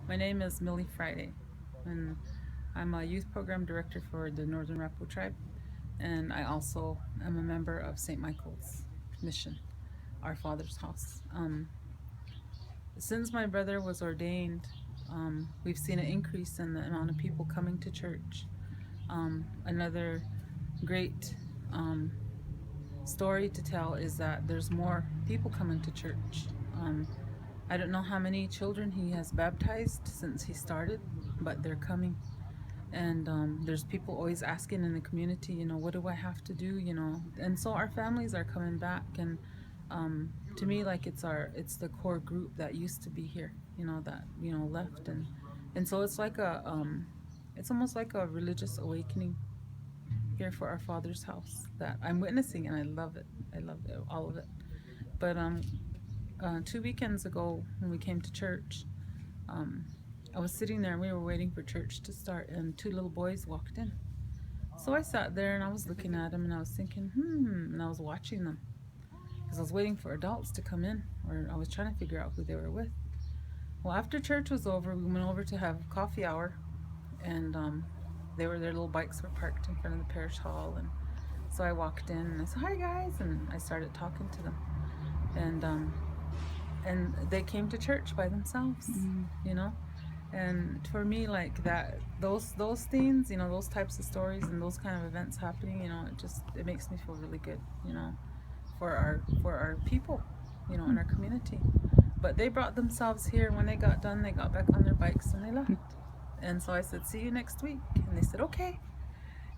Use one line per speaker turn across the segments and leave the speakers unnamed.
My name is Millie Friday, and I'm a youth program director for the Northern Rapo Tribe, and I also am a member of St. Michael's Mission, Our Father's House. Since my brother was ordained, we've seen an increase in the amount of people coming to church. Another great story to tell is that there's more people coming to church. I don't know how many children he has baptized since he started, but they're coming. And there's people always asking in the community, what do I have to do, and so our families are coming back. And to me, like, it's the core group that used to be here, that left. And so it's like it's almost like a religious awakening here for our Father's house that I'm witnessing, and I love it. I love it, all of it. But 2 weekends ago, when we came to church, um, I was sitting there and we were waiting for church to start, and two little boys walked in. So I sat there and I was looking at them and I was thinking, and I was watching them because I was waiting for adults to come in, or I was trying to figure out who they were with. Well, after church was over, we went over to have coffee hour, and their little bikes were parked in front of the parish hall. And so I walked in and I said, "Hi guys," and I started talking to them, and they came to church by themselves, you know. And for me, like that, those things, those types of stories and those kind of events happening, it makes me feel really good, for our people, in our community. But they brought themselves here. When they got done, they got back on their bikes and they left. And so I said, "See you next week," and they said, "Okay."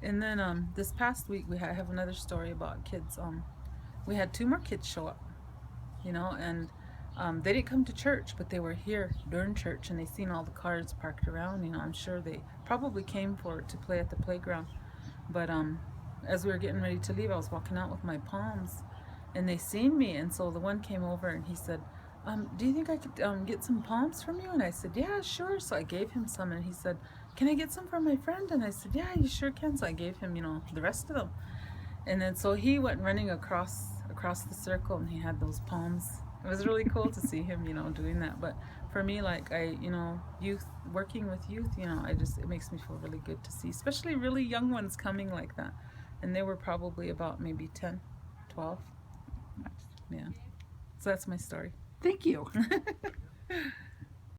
And then this past week we have another story about kids. We had two more kids show up, and they didn't come to church, but they were here during church, and they seen all the cars parked around. I'm sure they probably came to play at the playground. But as we were getting ready to leave, I was walking out with my palms, and they seen me, and so the one came over and he said, "Do you think I could get some palms from you?" And I said, "Yeah, sure." So I gave him some, and he said, "Can I get some from my friend?" And I said, "Yeah, you sure can." So I gave him, the rest of them. And then so he went running across the circle, and he had those palms. It was really cool to see him, doing that. But for me, like, youth, working with youth, it makes me feel really good to see, especially really young ones coming like that. And they were probably about maybe 10, 12.
Nice.
Yeah. So that's my story.
Thank you.